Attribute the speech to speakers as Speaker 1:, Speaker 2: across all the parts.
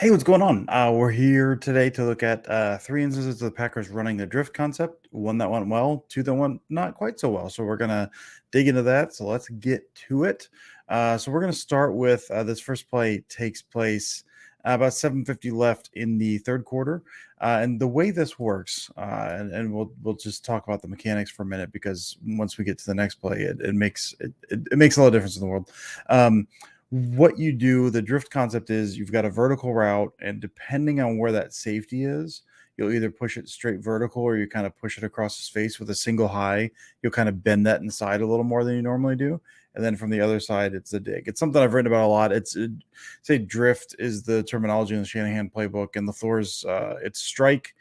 Speaker 1: Hey, what's going on? We're here today to look at three instances of the Packers running the drift concept. One that went well, two that went not quite so well. So we're gonna dig into that. So let's get to it. So we're gonna start with this first play takes place about 7:50 left in the third quarter, and the way this works, and we'll just talk about the mechanics for a minute because once we get to the next play, it makes a lot of difference in the world. What you do, the drift concept is you've got a vertical route, and depending on where that safety is, you'll either push it straight vertical or you kind of push it across his face with a single high. You'll kind of bend that inside a little more than you normally do. And then from the other side, it's a dig. It's something I've written about a lot. Say drift is the terminology in the Shanahan playbook, and the floors, it's strike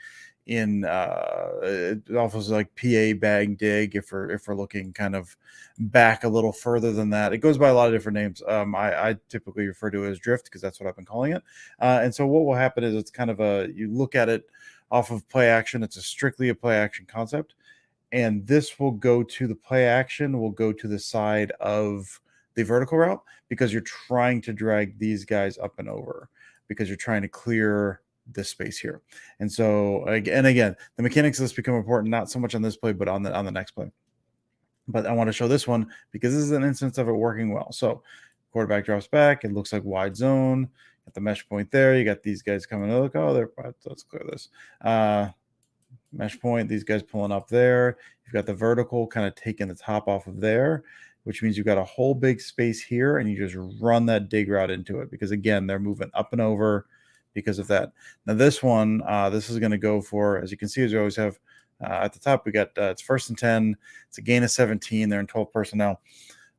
Speaker 1: in it offers like PA bag dig if we're looking kind of back a little further than that. It goes by a lot of different names. I typically refer to it as drift because that's what I've been calling it. And so what will happen is it's kind of you look at it off of play action. It's strictly a play action concept, and this will go to the play action will go to the side of the vertical route because you're trying to drag these guys up and over because you're trying to clear this space here. And so again, the mechanics of this become important not so much on this play but on the next play. But I want to show this one because this is an instance of it working well. So quarterback drops back. It looks like wide zone at the mesh point there. You got these guys coming. Look, oh, let's clear this. Mesh point, these guys pulling up there. You've got the vertical kind of taking the top off of there, which means you've got a whole big space here, and you just run that dig route into it because, again, they're moving up and over because of that. Now, this one, this is going to go for, as you can see, as we always have at the top, we got it's 1st and 10. It's a gain of 17. They're in 12 personnel.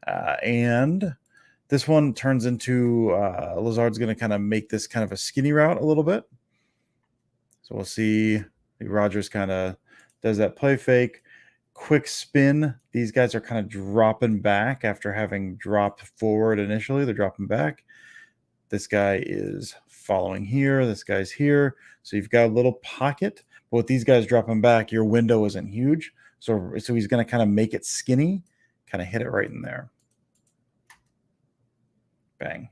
Speaker 1: And this one turns into Lazard's going to kind of make this kind of a skinny route a little bit. So we'll see Rodgers kind of does that play fake, quick spin. These guys are kind of dropping back after having dropped forward initially. They're dropping back. This guy is following here. This guy's here. So you've got a little pocket. But with these guys dropping back, your window isn't huge. So he's going to kind of make it skinny, kind of hit it right in there. Bang.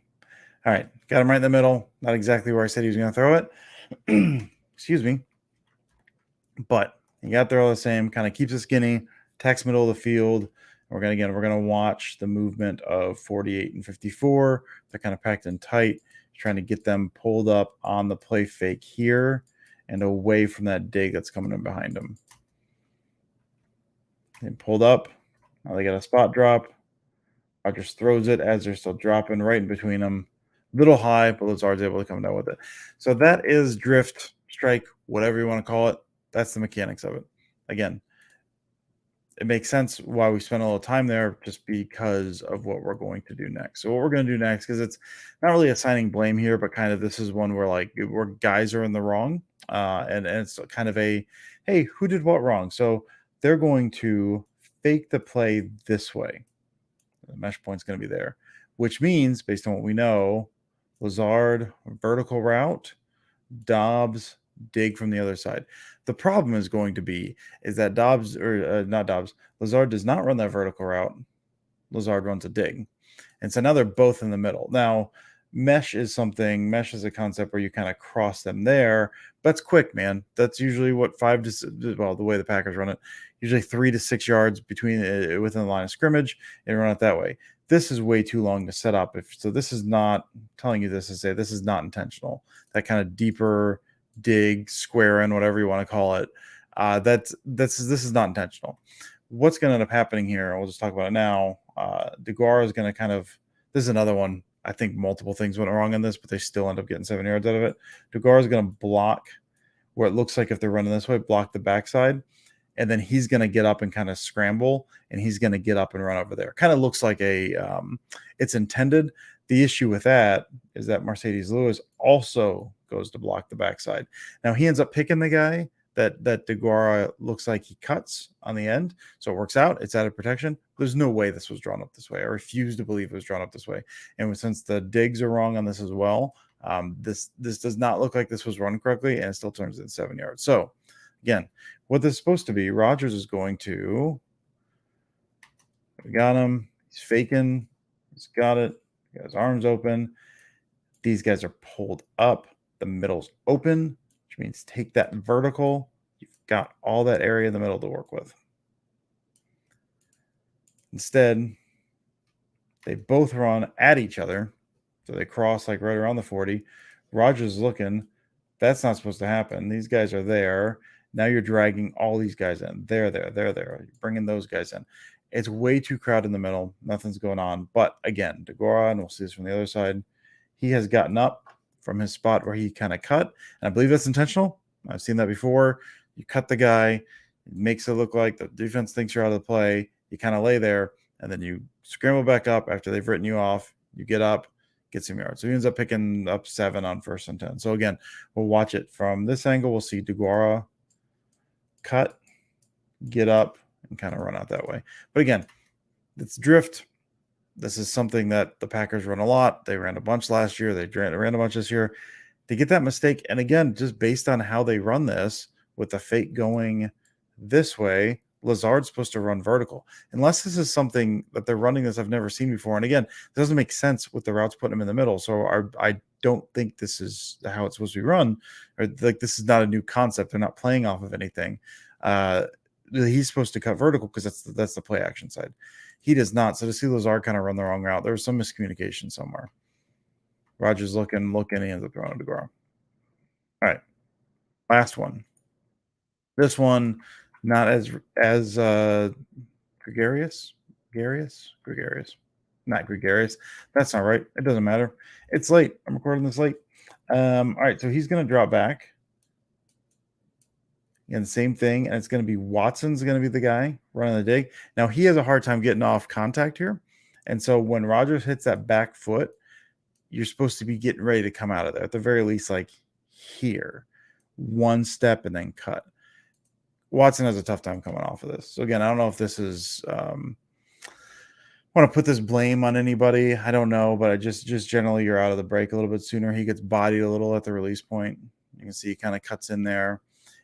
Speaker 1: All right. Got him right in the middle. Not exactly where I said he was going to throw it. Excuse me. But you got there all the same. Kind of keeps it skinny. Attacks middle of the field. We're going to watch the movement of 48 and 54. They're kind of packed in tight, trying to get them pulled up on the play fake here and away from that dig that's coming in behind them. They pulled up. Now they got a spot drop. Rodgers throws it as they're still dropping right in between them. Little high, but Lazard's able to come down with it. So that is drift, strike, whatever you want to call it. That's the mechanics of it. Again, it makes sense why we spent a little time there just because of what we're going to do next. So what we're going to do next, because it's not really assigning blame here, but kind of this is one where guys are in the wrong. And it's kind of a, hey, who did what wrong? So they're going to fake the play this way. The mesh point's going to be there, which means, based on what we know, Lazard, vertical route, Dobbs, dig from the other side. The problem is going to be is that Lazard does not run that vertical route. Lazard runs a dig. And so now they're both in the middle. Now, mesh is a concept where you kind of cross them there. That's quick, man. That's usually what the way the Packers run it, usually 3 to 6 yards within the line of scrimmage and run it that way. This is way too long to set up. This is not telling you this to say this is not intentional. That kind of deeper dig, square in, whatever you want to call it. This is not intentional. What's going to end up happening here? We'll just talk about it now. DeGuara is going to this is another one. I think multiple things went wrong in this, but they still end up getting 7 yards out of it. DeGuara is going to block where it looks like if they're running this way, block the backside. And then he's going to get up and kind of scramble, and he's going to get up and run over there. Kind of looks like it's intended. The issue with that is that Mercedes Lewis also goes to block the backside. Now he ends up picking the guy that DeGuara looks like he cuts on the end. So it works out. It's added protection. There's no way this was drawn up this way. I refuse to believe it was drawn up this way. And since the digs are wrong on this as well, this does not look like this was run correctly, and it still turns in 7 yards. So again, what this is supposed to be, Rodgers is going to, we got him. He's faking. He's got it. He got his arms open. These guys are pulled up. The middle's open, which means take that vertical. You've got all that area in the middle to work with. Instead, they both run at each other. So they cross like right around the 40. Roger's looking. That's not supposed to happen. These guys are there. Now you're dragging all these guys in. They're there. They're there. You're bringing those guys in. It's way too crowded in the middle. Nothing's going on. But again, Degora, and we'll see this from the other side, he has gotten up from his spot where he kind of cut. And I believe that's intentional. I've seen that before. You cut the guy, it makes it look like the defense thinks you're out of the play. You kind of lay there, and then you scramble back up after they've written you off. You get up, get some yards. So he ends up picking up 7 on 1st and 10. So again, we'll watch it from this angle. We'll see Deguara cut, get up, and kind of run out that way. But again, it's drift. This is something that the Packers run a lot. They ran a bunch last year. They ran a bunch this year. To get that mistake, and again, just based on how they run this, with the fake going this way, Lazard's supposed to run vertical. Unless this is something that they're running this I've never seen before. And again, it doesn't make sense with the routes putting them in the middle. So I don't think this is how it's supposed to be run. Or like this is not a new concept. They're not playing off of anything. He's supposed to cut vertical because that's the play action side. He does not. So to see Lazard kind of run the wrong route, there was some miscommunication somewhere. Rogers looking, he ends up throwing it to ground. All right. Last one. This one, not as gregarious, not gregarious. That's not right. It doesn't matter. It's late. I'm recording this late. All right, so he's going to drop back. And same thing, and it's going to be Watson's going to be the guy running the dig. Now, he has a hard time getting off contact here. And so when Rogers hits that back foot, you're supposed to be getting ready to come out of there. At the very least, like here. One step and then cut. Watson has a tough time coming off of this. So again, I don't know if this is want to put this blame on anybody. I don't know, but I just generally you're out of the break a little bit sooner. He gets bodied a little at the release point. You can see he kind of cuts in there.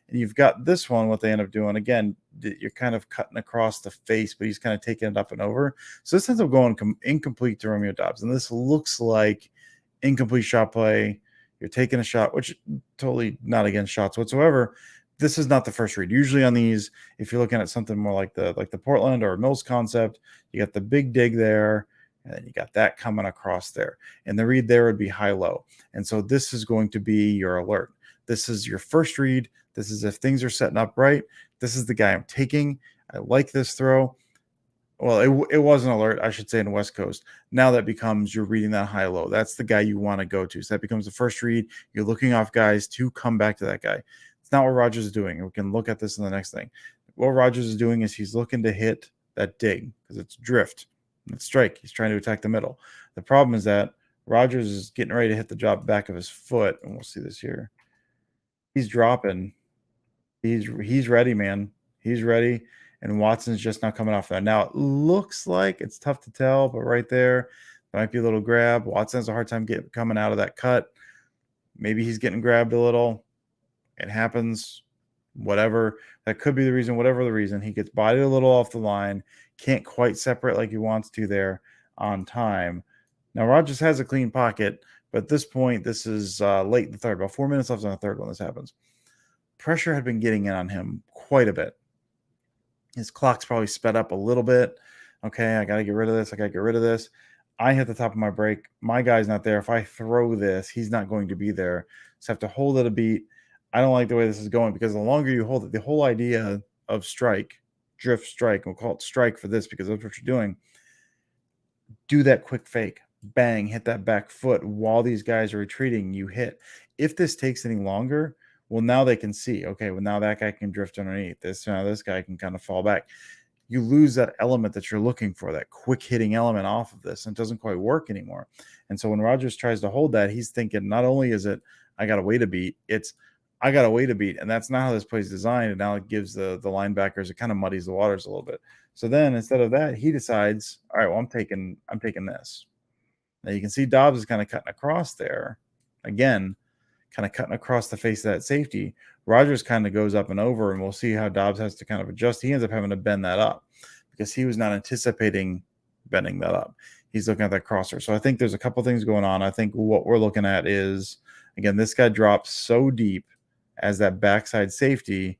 Speaker 1: And you've got this one, what they end up doing. Again, you're kind of cutting across the face, but he's kind of taking it up and over. So this ends up going incomplete to Romeo Doubs. And this looks like incomplete shot play. You're taking a shot, which totally not against shots whatsoever. This is not the first read. Usually on these, if you're looking at something more like the Portland or Mills concept, you got the big dig there, and then you got that coming across there. And the read there would be high-low. And so this is going to be your alert. This is your first read. This is if things are setting up right. This is the guy I'm taking. I like this throw. Well, it was an alert, I should say, in West Coast. Now that becomes you're reading that high-low. That's the guy you want to go to. So that becomes the first read. You're looking off guys to come back to that guy. It's not what Rogers is doing. We can look at this in the next thing. What Rogers is doing is he's looking to hit that dig because it's drift. It's strike. He's trying to attack the middle. The problem is that Rogers is getting ready to hit the drop back of his foot, and we'll see this here. He's dropping. He's ready, man. He's ready, and Watson's just not coming off that. Now, it looks like it's tough to tell, but right there might be a little grab. Watson has a hard time coming out of that cut. Maybe he's getting grabbed a little. It happens, whatever. That could be the reason, whatever the reason. He gets bodied a little off the line, can't quite separate like he wants to there on time. Now, Rogers has a clean pocket, but at this point, this is late in the third. About 4 minutes left on the third when this happens. Pressure had been getting in on him quite a bit. His clock's probably sped up a little bit. Okay, I got to get rid of this. I got to get rid of this. I hit the top of my break. My guy's not there. If I throw this, he's not going to be there. So I have to hold it a beat. I don't like the way this is going because the longer you hold it, the whole idea of strike, drift strike, and we'll call it strike for this because that's what you're doing. Do that quick fake. Bang, hit that back foot while these guys are retreating. You hit. If this takes any longer, well, now they can see, okay, well, now that guy can drift underneath this. Now this guy can kind of fall back. You lose that element that you're looking for, that quick hitting element off of this, and it doesn't quite work anymore. And so when Rogers tries to hold that, he's thinking not only is it, I got to wait a beat, it's, I got to wait a beat. And that's not how this play is designed. And now it gives the linebackers, it kind of muddies the waters a little bit. So then instead of that, he decides, all right, well, I'm taking this. Now you can see Dobbs is kind of cutting across there. Again, kind of cutting across the face of that safety. Rogers kind of goes up and over, and we'll see how Dobbs has to kind of adjust. He ends up having to bend that up because he was not anticipating bending that up. He's looking at that crosser. So I think there's a couple things going on. I think what we're looking at is Again, this guy drops so deep as that backside safety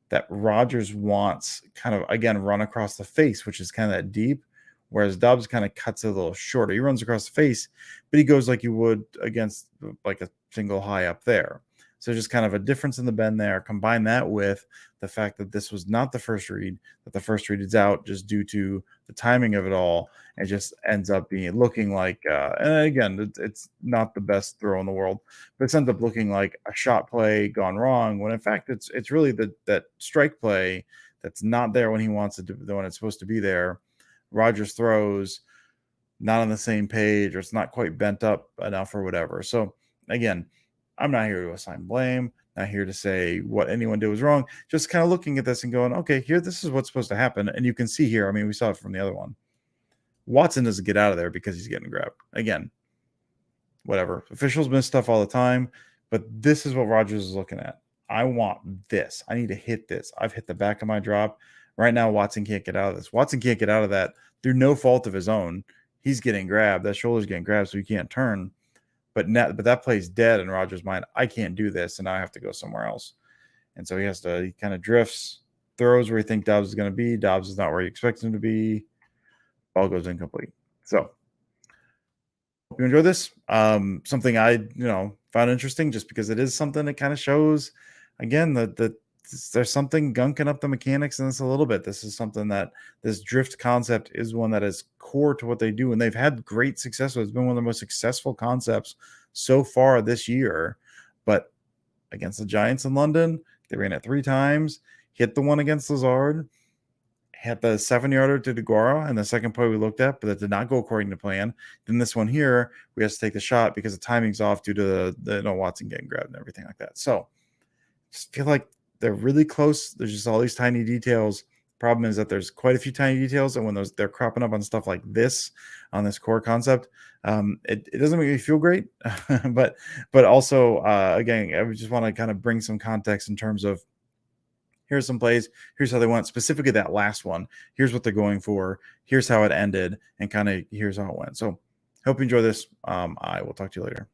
Speaker 1: that Rogers wants kind of again run across the face, which is kind of that deep, whereas Dobbs kind of cuts it a little shorter. He runs across the face, but he goes like you would against like a single high up there. So just kind of a difference in the bend there. Combine that with the fact that this was not the first read, that the first read is out just due to the timing of it all. It just ends up being looking like, and again, it's not the best throw in the world, but it ends up looking like a shot play gone wrong when in fact it's really that strike play that's not there when he wants it to, when it's supposed to be there. Rogers throws not on the same page, or it's not quite bent up enough or whatever. So again, I'm not here to assign blame, not here to say what anyone did was wrong, just kind of looking at this and going, okay, here, this is what's supposed to happen. And you can see here, I mean, we saw it from the other one. Watson doesn't get out of there because he's getting grabbed. Again, whatever. Officials miss stuff all the time, but this is what Rogers is looking at. I want this. I need to hit this. I've hit the back of my drop. Right now, Watson can't get out of this. Watson can't get out of that through no fault of his own. He's getting grabbed. That shoulder's getting grabbed, so he can't turn. But that play's dead in Rogers' mind. I can't do this, and now I have to go somewhere else. And so he kind of drifts, throws where he thinks Dobbs is going to be. Dobbs is not where he expects him to be. Ball goes incomplete. So hope you enjoy this. Something I found interesting just because it is something that kind of shows again that there's something gunking up the mechanics in this a little bit. This is something that this drift concept is one that is core to what they do, and they've had great success. It's been one of the most successful concepts so far this year. But against the Giants in London, they ran it 3 times, hit the one against Lazard, hit the 7-yarder to DeGuara, and the second play we looked at, but that did not go according to plan. Then this one here, we have to take the shot because the timing's off due to the Watson getting grabbed and everything like that. So just feel like they're really close. There's just all these tiny details. Problem is that there's quite a few tiny details, and when they're cropping up on stuff like this, on this core concept, it doesn't make me feel great. but also, again, I just want to kind of bring some context in terms of here's some plays, here's how they went, specifically that last one. Here's what they're going for. Here's how it ended, and kind of here's how it went. So hope you enjoy this. I will talk to you later.